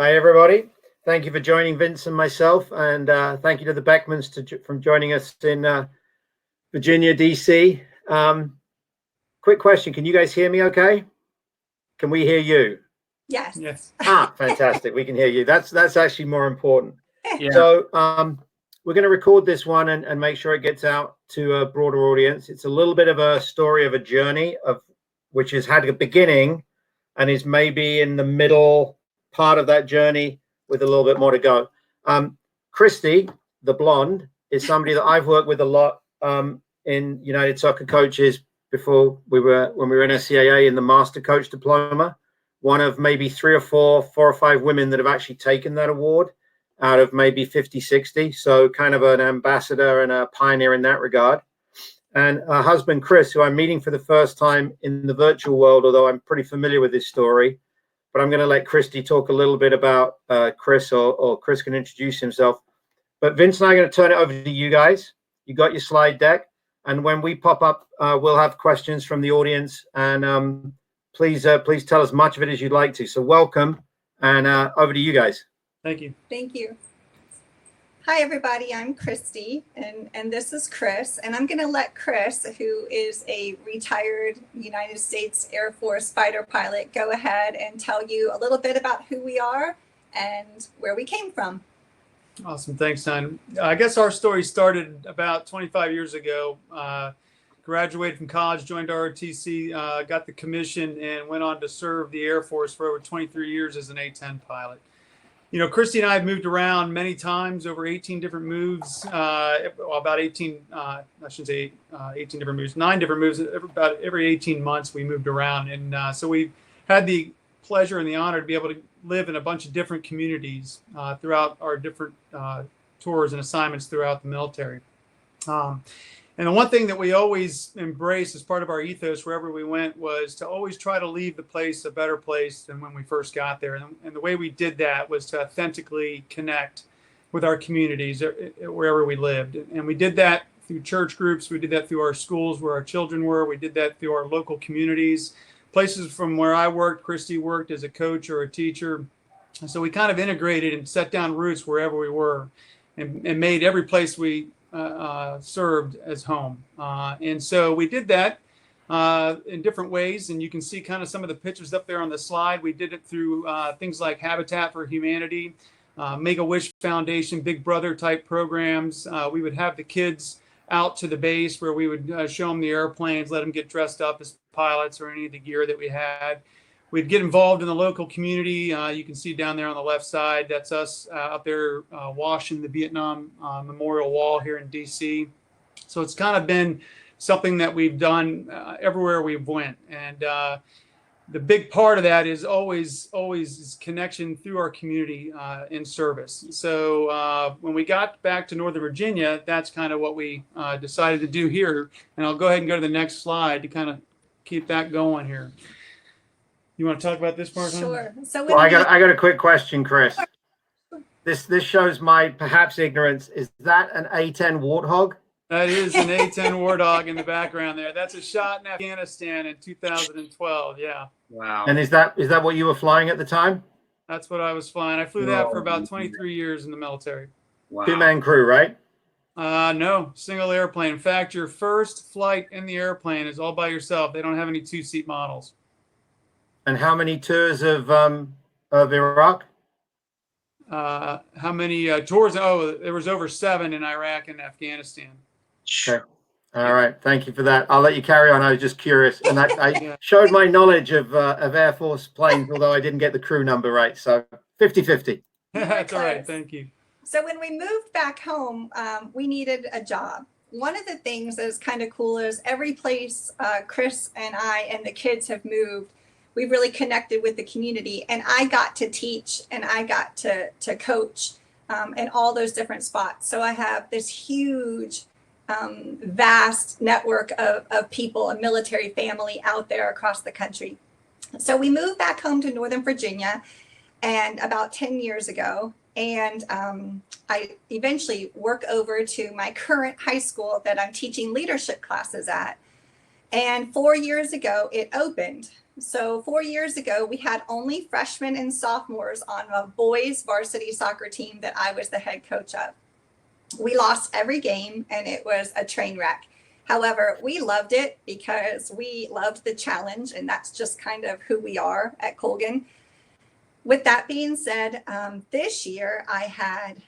Hi, everybody. Thank you for joining Vince and myself, and thank you to the Beckmans for joining us in Virginia, DC. Quick question: can you guys hear me? Okay? Can we hear you? Yes. Yes. Fantastic. We can hear you. That's actually more important. Yeah. So we're going to record this one and make sure it gets out to a broader audience. It's a little bit of a story of a journey which has had a beginning and is maybe in the middle part of that journey with a little bit more to go. Christy, the blonde, is somebody that I've worked with a lot in United Soccer Coaches when we were in SCAA in the Master Coach Diploma. One of maybe four or five women that have actually taken that award out of maybe 50, 60. So kind of an ambassador and a pioneer in that regard. And her husband, Chris, who I'm meeting for the first time in the virtual world, although I'm pretty familiar with this story. But I'm going to let Christy talk a little bit about Chris, or Chris can introduce himself. But Vince and I are going to turn it over to you guys. You got your slide deck. And when we pop up, we'll have questions from the audience. And please tell as much of it as you'd like to. So welcome, and over to you guys. Thank you. Thank you. Hi, everybody. I'm Christy, and this is Chris. And I'm going to let Chris, who is a retired United States Air Force fighter pilot, go ahead and tell you a little bit about who we are and where we came from. Awesome. Thanks, Son. I guess our story started about 25 years ago. Graduated from college, joined ROTC, got the commission, and went on to serve the Air Force for over 23 years as an A-10 pilot. You know, Christy and I have moved around many times, over 18 different moves, about 18, I shouldn't say 18 different moves, 9 different moves. About every 18 months we moved around. And so we've had the pleasure and the honor to be able to live in a bunch of different communities throughout our different tours and assignments throughout the military. And the one thing that we always embraced as part of our ethos wherever we went was to always try to leave the place a better place than when we first got there. And the way we did that was to authentically connect with our communities wherever we lived. And we did that through church groups. We did that through our schools where our children were. We did that through our local communities. Places from where I worked, Christy worked as a coach or a teacher. And so we kind of integrated and set down roots wherever we were and made every place we served as home. And so we did that in different ways. And you can see kind of some of the pictures up there on the slide. We did it through things like Habitat for Humanity, Make-A-Wish Foundation, Big Brother type programs. We would have the kids out to the base where we would show them the airplanes, let them get dressed up as pilots or any of the gear that we had. We'd get involved in the local community. You can see down there on the left side, that's us out there washing the Vietnam Memorial Wall here in DC. So it's kind of been something that we've done everywhere we've went. And the big part of that is always this connection through our community in service. So when we got back to Northern Virginia, that's kind of what we decided to do here. And I'll go ahead and go to the next slide to kind of keep that going here. You want to talk about this part? Sure. So I got a quick question, Chris. This shows my perhaps ignorance. Is that an A-10 Warthog? That is an A-10 Warthog in the background there. That's a shot in Afghanistan in 2012. Yeah. Wow. And is that what you were flying at the time? That's what I was flying. I flew that for about 23 years in the military. Wow. Two-man crew, right? No, single airplane. In fact, your first flight in the airplane is all by yourself. They don't have any two-seat models. And how many tours of Iraq? How many tours? Oh, there was over 7 in Iraq and Afghanistan. Okay. All right. Thank you for that. I'll let you carry on. I was just curious. And I showed my knowledge of Air Force planes, although I didn't get the crew number right. So 50-50. That's all right. Thank you. So when we moved back home, we needed a job. One of the things that is kind of cool is every place Chris and I and the kids have moved, we've really connected with the community, and I got to teach and I got to coach in all those different spots. So I have this huge, vast network of people, a military family out there across the country. So we moved back home to Northern Virginia and about 10 years ago. And I eventually work over to my current high school that I'm teaching leadership classes at. And 4 years ago, it opened. So 4 years ago, we had only freshmen and sophomores on a boys varsity soccer team that I was the head coach of. We lost every game and it was a train wreck. However, we loved it because we loved the challenge, and that's just kind of who we are at Colgan. With that being said, this year I had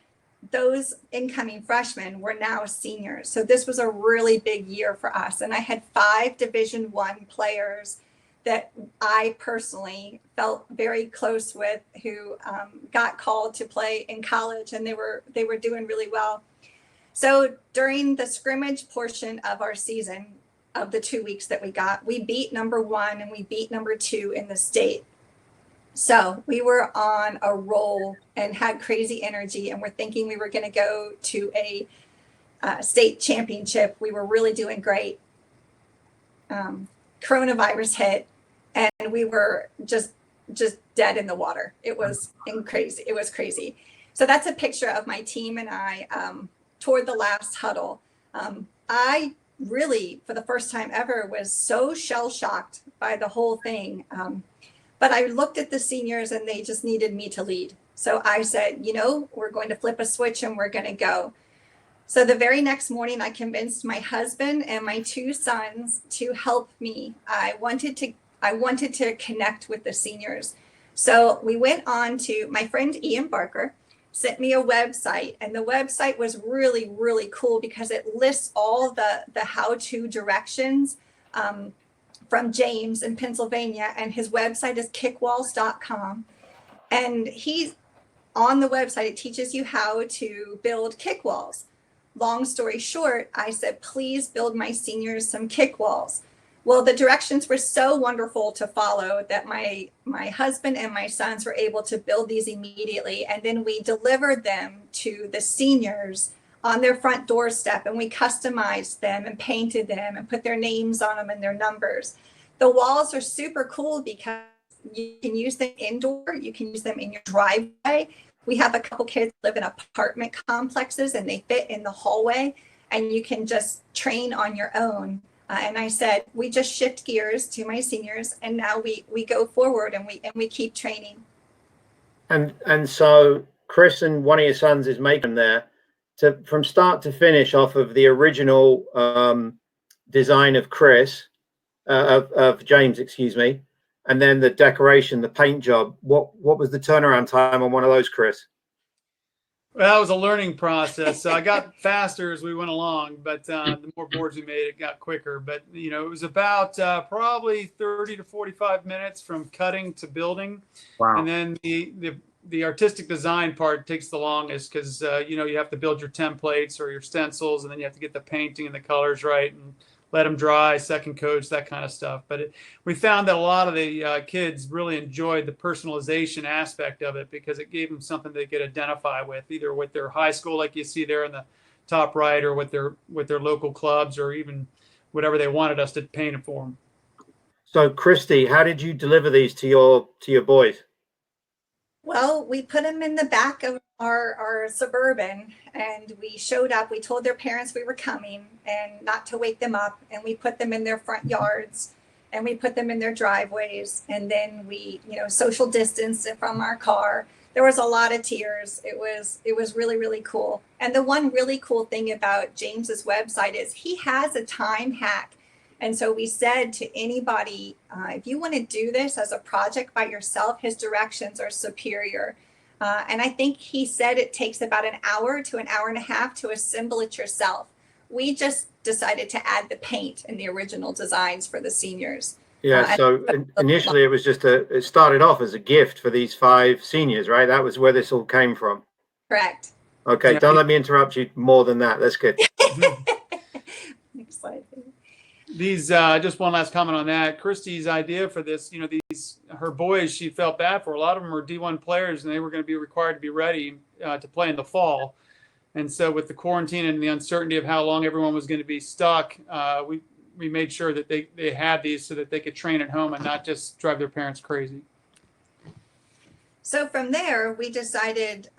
those incoming freshmen were now seniors. So this was a really big year for us. And I had 5 Division I players that I personally felt very close with who got called to play in college, and they were doing really well. So during the scrimmage portion of our season, of the 2 weeks that we got, we beat number 1 and we beat number 2 in the state. So we were on a roll and had crazy energy, and we're thinking we were going to go to a state championship. We were really doing great. Coronavirus hit, and we were just dead in the water. It was crazy. It was crazy. So that's a picture of my team and I toward the last huddle. I really, for the first time ever, was so shell-shocked by the whole thing. But I looked at the seniors and they just needed me to lead. So I said, we're going to flip a switch and we're going to go. So the very next morning, I convinced my husband and my 2 sons to help me. I wanted to connect with the seniors. So we went on to, my friend Ian Barker sent me a website, and the website was really, really cool because it lists all the how-to directions from James in Pennsylvania, and his website is kickwalls.com. And he's on the website, it teaches you how to build kick walls. Long story short, I said, please build my seniors some kick walls. Well, the directions were so wonderful to follow that my husband and my sons were able to build these immediately. And then we delivered them to the seniors on their front doorstep, and we customized them and painted them and put their names on them and their numbers. The walls are super cool because you can use them indoor, you can use them in your driveway. We have a couple kids live in apartment complexes and they fit in the hallway, and you can just train on your own. And I said, we just shift gears to my seniors, and now we go forward and we keep training. And so Chris and one of your sons is making there from start to finish off of the original design of Chris, of James, excuse me, and then the decoration, the paint job. What was the turnaround time on one of those, Chris? Well, that was a learning process. So I got faster as we went along, but the more boards we made, it got quicker. But, it was about probably 30 to 45 minutes from cutting to building. Wow. And then the artistic design part takes the longest because, you have to build your templates or your stencils, and then you have to get the painting and the colors right and let them dry, second coats, that kind of stuff. But we found that a lot of the kids really enjoyed the personalization aspect of it because it gave them something they could identify with, either with their high school, like you see there in the top right, or with their local clubs, or even whatever they wanted us to paint it for them. So, Christy, how did you deliver these to your boys? Well, we put them in the back of our Suburban, and we showed up. We told their parents we were coming and not to wake them up. And we put them in their front yards, and we put them in their driveways. And then we, social distance from our car. There was a lot of tears. It was really, really cool. And the one really cool thing about James's website is he has a time hack. And so we said to anybody, if you want to do this as a project by yourself, his directions are superior. And I think he said it takes about an hour to an hour and a half to assemble it yourself. We just decided to add the paint in the original designs for the seniors. Yeah, so initially it started off as a gift for these 5 seniors, right? That was where this all came from. Correct. Okay, don't let me interrupt you more than that. That's good. Next slide. These just one last comment on that. Christy's idea for this, her boys, she felt bad for. A lot of them were D1 players, and they were going to be required to be ready to play in the fall. And so with the quarantine and the uncertainty of how long everyone was going to be stuck, we made sure that they had these so that they could train at home and not just drive their parents crazy. So from there, we decided,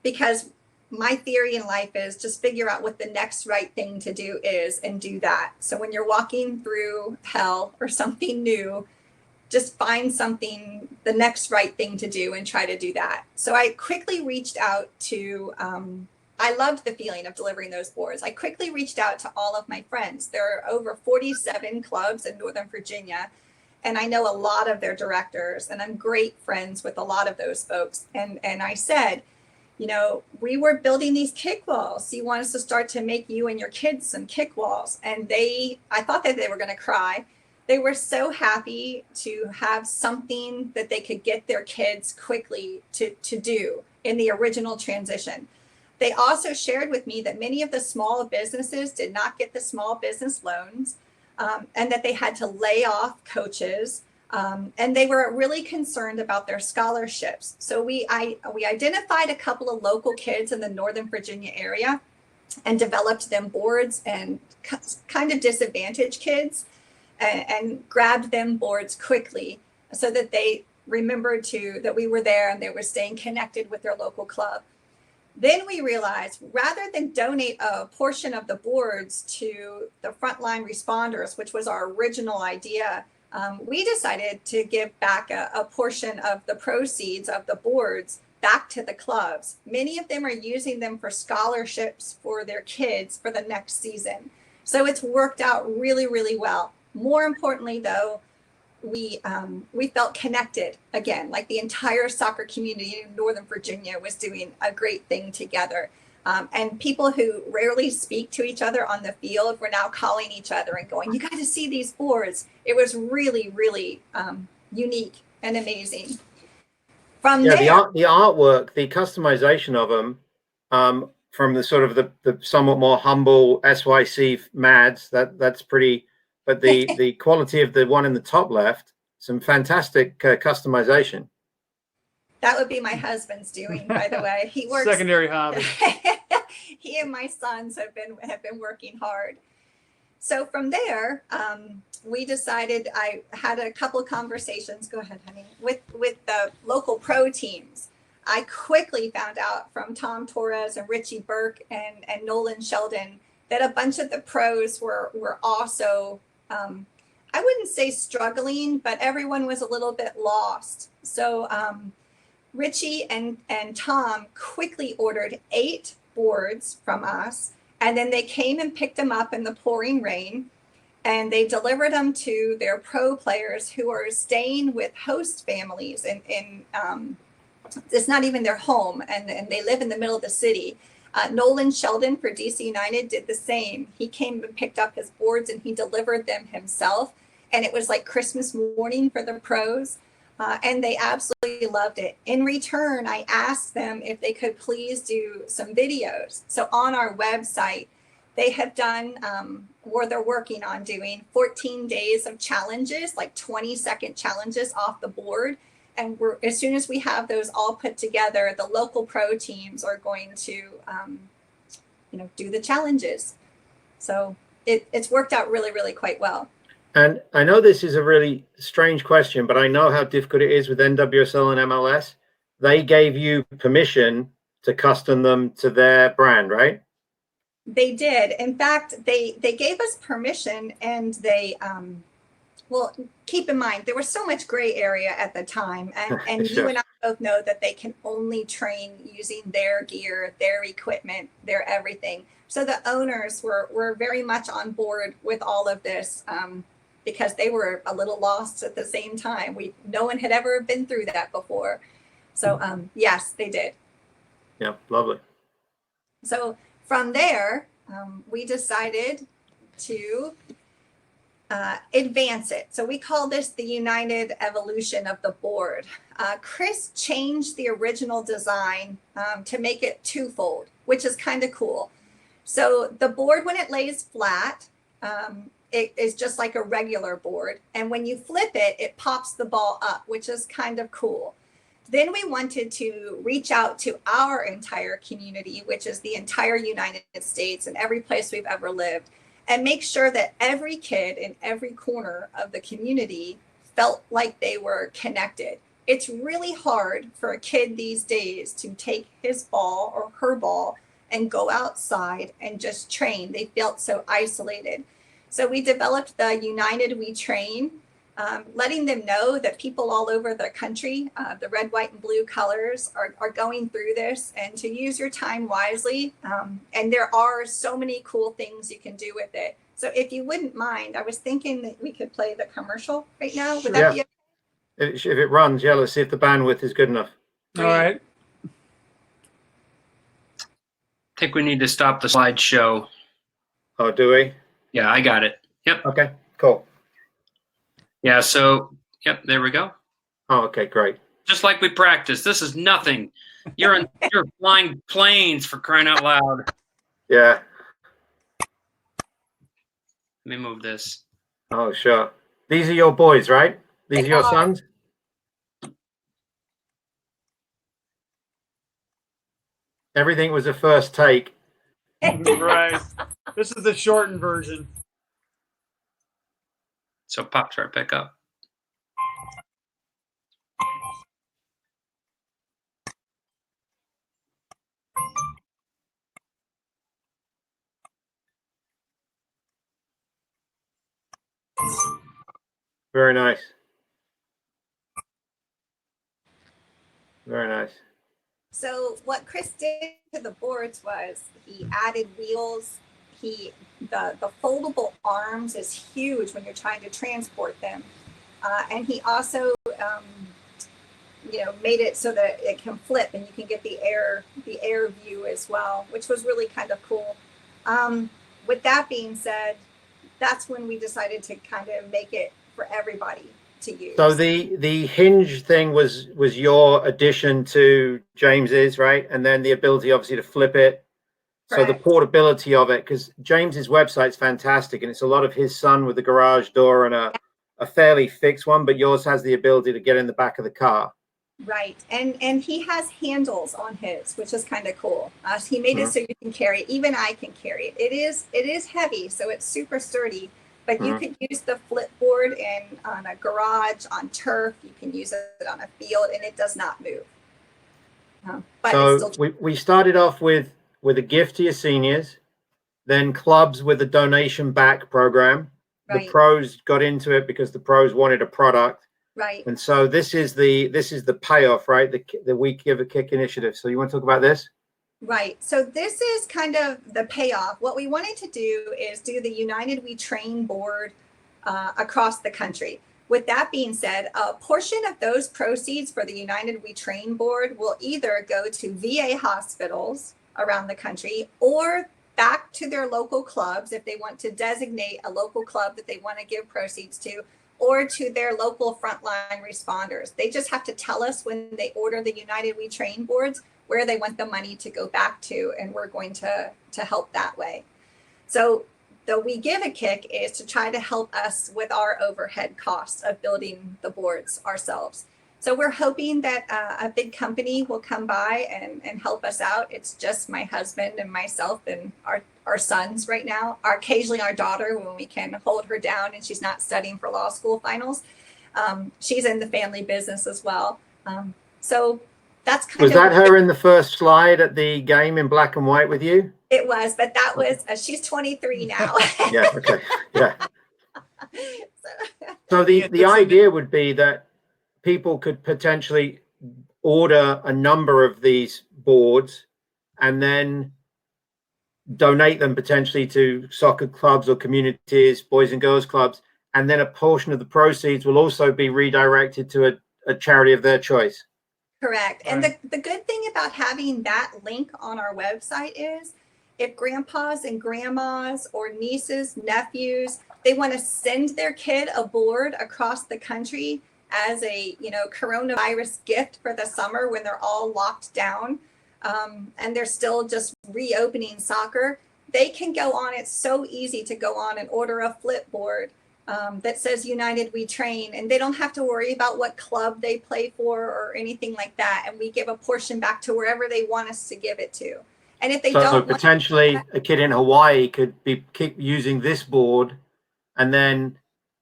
because my theory in life is just figure out what the next right thing to do is and do that. So when you're walking through hell or something new, just find something, the next right thing to do, and try to do that. So I quickly reached out to, I loved the feeling of delivering those boards. I quickly reached out to all of my friends. There are over 47 clubs in Northern Virginia, and I know a lot of their directors, and I'm great friends with a lot of those folks. And I said, you know, we were building these kick walls. So you want us to start to make you and your kids some kick walls. And I thought that they were going to cry. They were so happy to have something that they could get their kids quickly to do in the original transition. They also shared with me that many of the small businesses did not get the small business loans, and that they had to lay off coaches, and they were really concerned about their scholarships. So we identified a couple of local kids in the Northern Virginia area and developed them boards, and kind of disadvantaged kids, and grabbed them boards quickly so that they remembered that we were there and they were staying connected with their local club. Then we realized, rather than donate a portion of the boards to the frontline responders, which was our original idea, we decided to give back a portion of the proceeds of the boards back to the clubs. Many of them are using them for scholarships for their kids for the next season. So it's worked out really, really well. More importantly, though, we felt connected again, like the entire soccer community in Northern Virginia was doing a great thing together. And people who rarely speak to each other on the field were now calling each other and going, you got to see these boards. It was really, really unique and amazing. From there, the artwork, the customization of them, from the sort of the somewhat more humble SYC Mads, that's pretty. But the quality of the one in the top left, some fantastic customization. That would be my husband's doing, by the way. He works Secondary hobby. He and my sons have been working hard. So from there, we decided, I had a couple of conversations, go ahead, honey, with the local pro teams. I quickly found out from Tom Torres and Richie Burke and Nolan Sheldon that a bunch of the pros were also, I wouldn't say struggling, but everyone was a little bit lost. So Richie and Tom quickly ordered 8 boards from us, and then they came and picked them up in the pouring rain, and they delivered them to their pro players who are staying with host families in it's not even their home, and they live in the middle of the city. Nolan Sheldon for DC United did the same. He came and picked up his boards and he delivered them himself. And it was like Christmas morning for the pros. And they absolutely loved it. In return, I asked them if they could please do some videos. So on our website, they have done, or they're working on doing 14 days of challenges, like 20-second challenges off the board. And as soon as we have those all put together, the local pro teams are going to, do the challenges. So it's worked out really, really quite well. And I know this is a really strange question, but I know how difficult it is with NWSL and MLS. They gave you permission to custom them to their brand, right? They did. In fact, they gave us permission, and they, well, keep in mind, there was so much gray area at the time. And Sure. You and I both know that they can only train using their gear, their equipment, their everything. So the owners were very much on board with all of this, because they were a little lost at the same time. No one had ever been through that before. So yes, they did. Yeah, lovely. So from there, we decided to advance it. So we call this the United Evolution of the board. Chris changed the original design to make it twofold, which is kind of cool. So the board, when it lays flat, it is just like a regular board. And when you flip it, it pops the ball up, which is kind of cool. Then we wanted to reach out to our entire community, which is the entire United States and every place we've ever lived, and make sure that every kid in every corner of the community felt like they were connected. It's really hard for a kid these days to take his ball or her ball and go outside and just train. They felt so isolated. So we developed the United We Train, letting them know that people all over the country, the red, white, and blue colors are going through this, and to use your time wisely. And there are so many cool things you can do with it. So if you wouldn't mind, I was thinking that we could play the commercial right now. Would that be okay? If it runs, yeah, let's see if the bandwidth is good enough. All right. I think we need to stop the slideshow. Oh, do we? Yeah, I got it. Yep. Okay, cool. Yeah, so, yep, there we go. Oh, okay, great. Just like we practiced. This is nothing. You're flying planes, for crying out loud. Yeah. Let me move this. Oh, sure. These are your boys, right? These are your sons? Everything was a first take. Right. This is the shortened version. So pops right back up. Very nice. Very nice. So what Chris did to the boards was he added wheels. The foldable arms is huge when you're trying to transport them, and he also made it so that it can flip and you can get the air view as well, which was really kind of cool. With that being said, that's when we decided to kind of make it for everybody to use. So the hinge thing was your addition to James's, right? And then the ability obviously to flip it. So the portability of it, because James's website's fantastic and it's a lot of his son with the garage door and a fairly fixed one, but yours has the ability to get in the back of the car. Right. And he has handles on his, which is kind of cool. He made it so you can carry it. Even I can carry it. It is heavy, so it's super sturdy. But you could use the flip board on a garage, on turf. You can use it on a field, and it does not move. But so we started off with a gift to your seniors, then clubs with a donation back program. Right. The pros got into it because the pros wanted a product. Right. And so this is the payoff, right? The We Give a Kick initiative. So you want to talk about this? Right. So this is kind of the payoff. What we wanted to do is do the United We Train board across the country. With that being said, a portion of those proceeds for the United We Train board will either go to VA hospitals around the country or back to their local clubs if they want to designate a local club that they want to give proceeds to, or to their local frontline responders. They just have to tell us when they order the United We Train boards where they want the money to go back to, and we're going to help that way. So the We Give a Kick is to try to help us with our overhead costs of building the boards ourselves. So we're hoping that a big company will come by and help us out. It's just my husband and myself and our sons right now. Occasionally our daughter, when we can hold her down and she's not studying for law school finals. She's in the family business as well. So that's kind was of— that her in the first slide at the game in black and white with you? It was, but that was, she's 23 now. Yeah, okay, yeah. So the idea would be that people could potentially order a number of these boards and then donate them potentially to soccer clubs or communities, boys and girls clubs, and then a portion of the proceeds will also be redirected to a charity of their choice. Correct. And the good thing about having that link on our website is if grandpas and grandmas or nieces, nephews, they want to send their kid a board across the country as a coronavirus gift for the summer when they're all locked down, and they're still just reopening soccer, they can go on. It's so easy to go on and order a flip board that says United We Train, and they don't have to worry about what club they play for or anything like that. And we give a portion back to wherever they want us to give it to. And if they don't, potentially a kid in Hawaii could keep using this board and then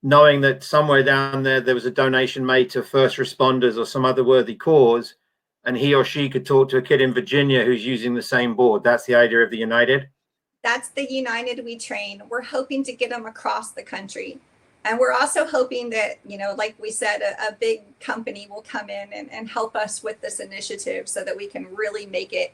knowing that somewhere down there was a donation made to first responders or some other worthy cause, and he or she could talk to a kid in Virginia who's using the same board. That's the idea of the United. That's the United We Train. We're hoping to get them across the country. And we're also hoping that, like we said, a big company will come in and help us with this initiative so that we can really make it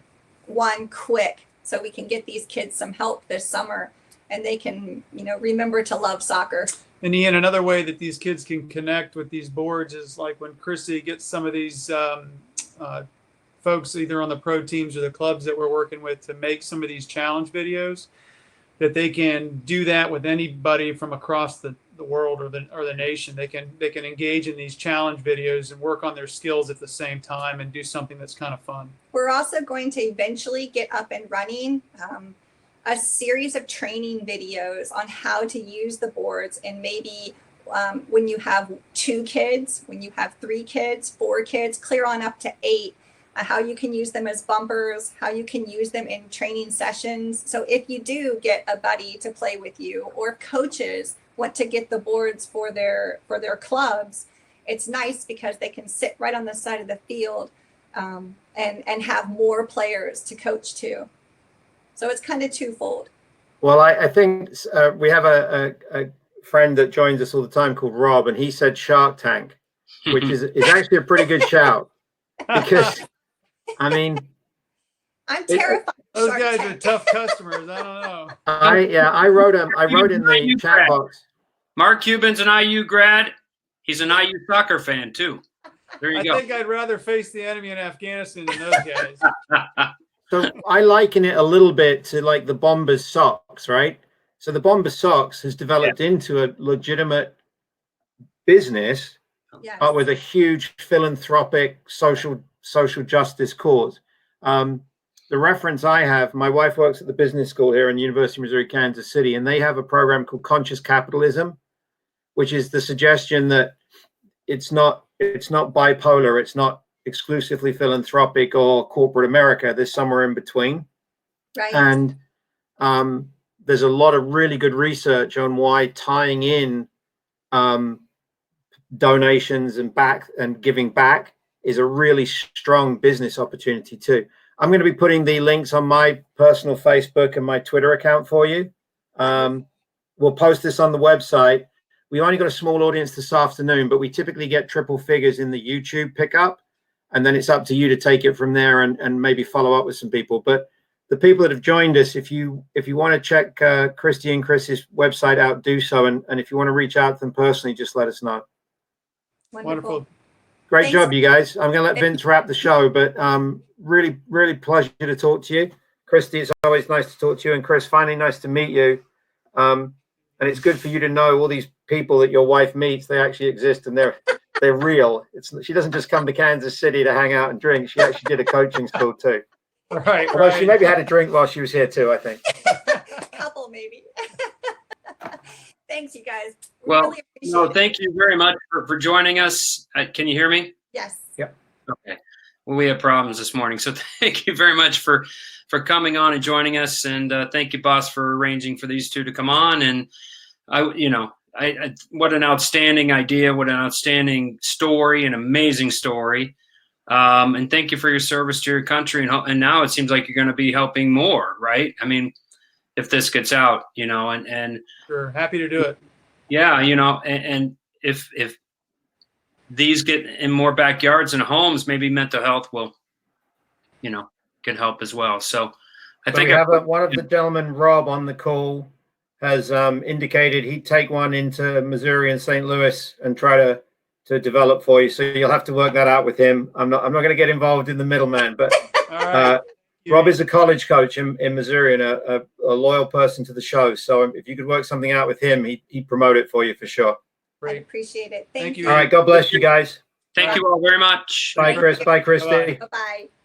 quick, so we can get these kids some help this summer and they can, remember to love soccer. And Ian, another way that these kids can connect with these boards is like when Christy gets some of these folks either on the pro teams or the clubs that we're working with to make some of these challenge videos, that they can do that with anybody from across the world or the nation. They can engage in these challenge videos and work on their skills at the same time and do something that's kind of fun. We're also going to eventually get up and running a series of training videos on how to use the boards, and maybe when you have 2 kids, when you have 3 kids, 4 kids, clear on up to 8, how you can use them as bumpers, how you can use them in training sessions. So if you do get a buddy to play with you, or coaches want to get the boards for their clubs, it's nice because they can sit right on the side of the field and have more players to coach to. So it's kind of twofold. Well, I think we have a friend that joins us all the time called Rob, and he said Shark Tank, which is actually a pretty good shout, because I mean, I'm terrified. Those guys are tough customers. I don't know. I wrote in the chat box. Mark Cuban's an IU grad. He's an IU soccer fan too. There you go. I think I'd rather face the enemy in Afghanistan than those guys. So I liken it a little bit to like the Bombers socks, right? So the Bombers socks has developed into a legitimate business, Yes. but with a huge philanthropic social justice cause. The reference I have, my wife works at the business school here in University of Missouri, Kansas City, and they have a program called Conscious Capitalism, which is the suggestion that it's not bipolar, it's not exclusively philanthropic or corporate America. There's somewhere in between. Right. And there's a lot of really good research on why tying in donations and giving back is a really strong business opportunity too. I'm going to be putting the links on my personal Facebook and my Twitter account for you. We'll post this on the website. We only got a small audience this afternoon, but we typically get triple figures in the YouTube pickup, and then it's up to you to take it from there and maybe follow up with some people. But the people that have joined us, if you want to check Kristi and Chris's website out, do so. And if you want to reach out to them personally, just let us know. Wonderful. Great Thanks. job, you guys. I'm going to let Vince wrap the show, but really, really pleasure to talk to you. Kristi, it's always nice to talk to you. And Chris, finally nice to meet you. And it's good for you to know all these people that your wife meets, they actually exist and they're real. She doesn't just come to Kansas City to hang out and drink. She actually did a coaching school too. Right. Although she maybe had a drink while she was here too, I think. A couple maybe. Thanks, you guys. Well, really appreciate it. thank you very much for joining us. Can you hear me? Yes. Yep. Okay. Well, we had problems this morning, so thank you very much for coming on and joining us, and thank you, boss, for arranging for these two to come on. And I what an outstanding idea, what an outstanding story, an amazing story. And thank you for your service to your country. And now it seems like you're going to be helping more, right? I mean, if this gets out, and Sure. Happy to do it. yeah, and if these get in more backyards and homes, maybe mental health will, can help as well. So I think we have one of the gentlemen, Rob, on the call has indicated he'd take one into Missouri and St. Louis and try to develop for you. So you'll have to work that out with him. I'm not going to get involved in the middleman, but All right. Rob is a college coach in Missouri and a loyal person to the show. So if you could work something out with him, he'd promote it for you for sure. I Great. appreciate it. Thank Thank you. you. All right. God bless you guys. thank you all very much. Bye, Chris. Bye, Christy. Bye-bye. Bye-bye.